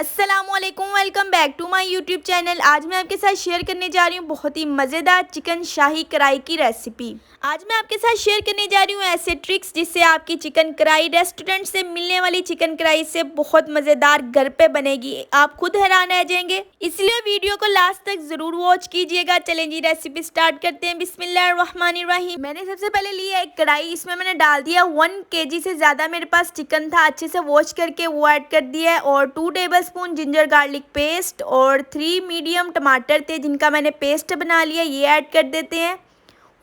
अस्सलामुअलैकुम, welcome back to my YouTube channel. आज मैं आपके साथ शेयर करने जा रही हूँ बहुत ही मज़ेदार चिकन शाही कढ़ाई की रेसिपी। आज मैं आपके साथ शेयर करने जा रही हूँ ऐसे ट्रिक्स जिससे आपकी चिकन कढ़ाई रेस्टोरेंट से मिलने वाली चिकन कढ़ाई से बहुत मज़ेदार घर पे बनेगी। आप खुद हैरान रह जाएंगे, इसलिए वीडियो को लास्ट तक ज़रूर वॉच कीजिएगा। चलें जी, रेसिपी स्टार्ट करते हैं। बिस्मिल्लाहिर्रहमानिर्रहीम। मैंने सबसे पहले लिया एक कढ़ाई, इसमें मैंने डाल दिया 1 kg से ज़्यादा मेरे पास चिकन था, अच्छे से वॉश करके वो ऐड कर दिया है। और 2 टेबलस्पून जिंजर गार्लिक पेस्ट और 3 मीडियम टमाटर थे जिनका मैंने पेस्ट बना लिया, ये ऐड कर देते हैं।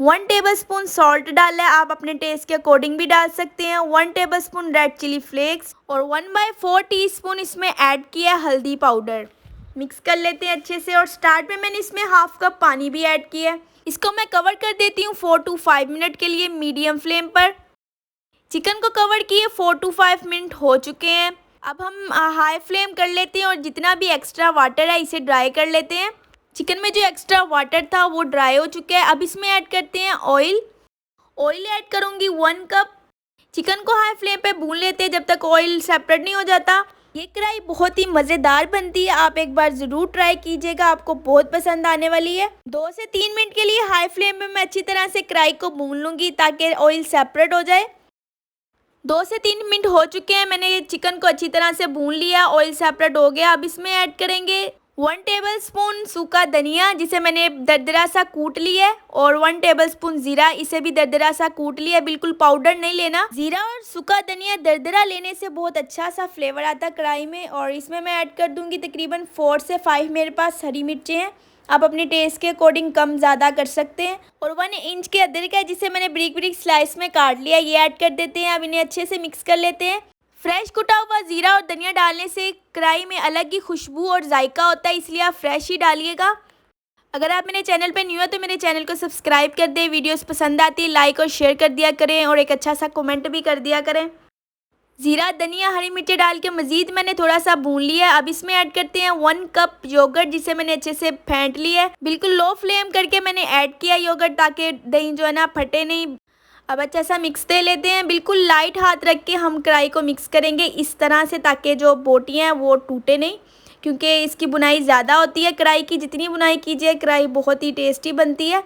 1 टेबलस्पून सॉल्ट डाला है, आप अपने टेस्ट के अकॉर्डिंग भी डाल सकते हैं। 1 टेबलस्पून रेड चिली फ्लेक्स और 1/4 टीस्पून इसमें ऐड किया है हल्दी पाउडर। मिक्स कर लेते हैं अच्छे से। और स्टार्ट में मैंने इसमें हाफ कप पानी भी ऐड किया है। इसको मैं कवर कर देती हूँ 4 to 5 मिनट के लिए मीडियम फ्लेम पर। चिकन को कवर किए 4 to 5 मिनट हो चुके हैं। अब हम हाई फ्लेम कर लेते हैं और जितना भी एक्स्ट्रा वाटर है इसे ड्राई कर लेते हैं। चिकन में जो एक्स्ट्रा वाटर था वो ड्राई हो चुका है। अब इसमें ऐड करते हैं ऑयल। ऑयल ऐड करूँगी 1 कप। चिकन को हाई फ्लेम पे भून लेते हैं जब तक ऑयल सेपरेट नहीं हो जाता। ये कढ़ाई बहुत ही मज़ेदार बनती है, आप एक बार ज़रूर ट्राई कीजिएगा, आपको बहुत पसंद आने वाली है। 2 से 3 मिनट के लिए हाई फ्लेम में मैं अच्छी तरह से कढ़ाई को भून लूँगी ताकि ऑयल सेपरेट हो जाए। 2 से 3 मिनट हो चुके हैं, मैंने चिकन को अच्छी तरह से भून लिया, ऑयल सेपरेट हो गया। अब इसमें ऐड करेंगे 1 टेबलस्पून सूखा धनिया जिसे मैंने दरदरा सा कूट लिया है, और 1 टेबलस्पून ज़ीरा, इसे भी दरदरा सा कूट लिया, बिल्कुल पाउडर नहीं लेना। ज़ीरा और सूखा धनिया दरदरा लेने से बहुत अच्छा सा फ्लेवर आता है कढ़ाई में। और इसमें मैं ऐड कर दूंगी तकरीबन 4 से 5 मेरे पास हरी मिर्चें हैं, आप अपने टेस्ट के अकॉर्डिंग कम ज़्यादा कर सकते हैं। और 1 इंच के अदरक है जिसे मैंने ब्रिक ब्रिक स्लाइस में काट लिया, ये ऐड कर देते हैं। अब इन्हें अच्छे से मिक्स कर लेते हैं। फ्रेश कुटा हुआ ज़ीरा और धनिया डालने से कढ़ाई में अलग ही खुशबू और जायका होता है, इसलिए आप फ्रेश ही डालिएगा। अगर आप मेरे चैनल पे न्यू हो तो मेरे चैनल को सब्सक्राइब कर दें। वीडियोस पसंद आती है लाइक और शेयर कर दिया करें और एक अच्छा सा कमेंट भी कर दिया करें। ज़ीरा धनिया हरी मिर्ची डाल के मज़ीद मैंने थोड़ा सा भून लिया। अब इसमें ऐड करते हैं 1 कप योगर्ट जिसे मैंने अच्छे से फेंट लिया है। बिल्कुल लो फ्लेम करके मैंने ऐड किया योगर्ट ताकि दही जो है ना फटे नहीं। अब अच्छा सा मिक्स दे लेते हैं, बिल्कुल लाइट हाथ रख के हम कढ़ाई को मिक्स करेंगे इस तरह से ताकि जो बोटियाँ हैं वो टूटे नहीं, क्योंकि इसकी बुनाई ज़्यादा होती है कढ़ाई की। जितनी बुनाई कीजिए कढ़ाई बहुत ही टेस्टी बनती है,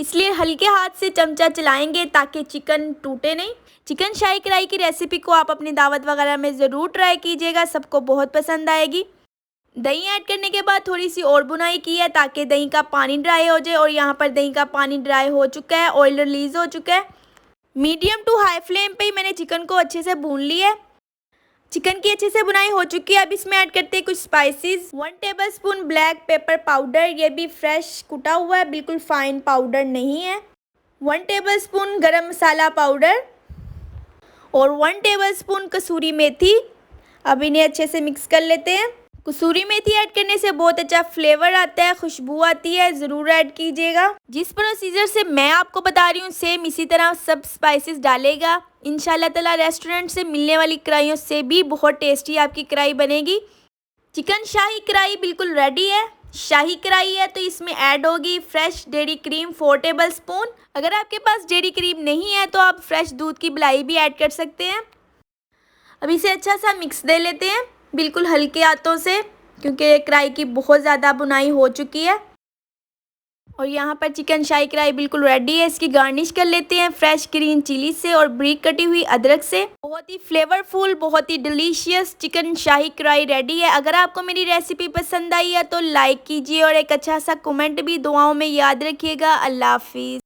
इसलिए हल्के हाथ से चमचा चलाएंगे ताकि चिकन टूटे नहीं। चिकन शाही कढ़ाई की रेसिपी को आप अपनी दावत वगैरह में ज़रूर ट्राई कीजिएगा, सबको बहुत पसंद आएगी। दही ऐड करने के बाद थोड़ी सी और बुनाई की है ताकि दही का पानी ड्राई हो जाए, और यहाँ पर दही का पानी ड्राई हो चुका है, ऑयल रिलीज़ हो चुका है। मीडियम टू हाई फ्लेम पे ही मैंने चिकन को अच्छे से भून लिया है। चिकन की अच्छे से बुनाई हो चुकी है। अब इसमें ऐड करते हैं कुछ spices. 1 tablespoon black pepper powder, ये भी फ्रेश कुटा हुआ है, बिल्कुल फाइन पाउडर नहीं है। 1 टेबलस्पून गरम मसाला पाउडर और 1 टेबलस्पून कसूरी मेथी। अब इन्हें अच्छे से मिक्स कर लेते हैं। कसूरी मेथी ऐड करने से बहुत अच्छा फ्लेवर आता है, खुशबू आती है, ज़रूर ऐड कीजिएगा। जिस प्रोसीजर से मैं आपको बता रही हूँ सेम इसी तरह सब स्पाइसेस डालेगा। इंशाल्लाह ताला रेस्टोरेंट से मिलने वाली कढ़ाइयों से भी बहुत टेस्टी आपकी कढ़ाई बनेगी। चिकन शाही कढ़ाई बिल्कुल रेडी है। शाही कढ़ाई है तो इसमें ऐड होगी फ्रेश डेयरी क्रीम 4 टेबलस्पून। अगर आपके पास डेयरी क्रीम नहीं है तो आप फ्रेश दूध की मलाई भी ऐड कर सकते हैं। अब इसे अच्छा सा मिक्स दे लेते हैं बिल्कुल हल्के हाथों से, क्योंकि कढ़ाई की बहुत ज़्यादा बुनाई हो चुकी है। और यहाँ पर चिकन शाही कढ़ाई बिल्कुल रेडी है। इसकी गार्निश कर लेते हैं फ्रेश ग्रीन चिली से और ब्रिक कटी हुई अदरक से। बहुत ही फ्लेवरफुल, बहुत ही डिलीशियस चिकन शाही कढ़ाई रेडी है। अगर आपको मेरी रेसिपी पसंद आई है तो लाइक कीजिए और एक अच्छा सा कमेंट भी दुआओं में याद रखिएगा। अल्लाह हाफिज़।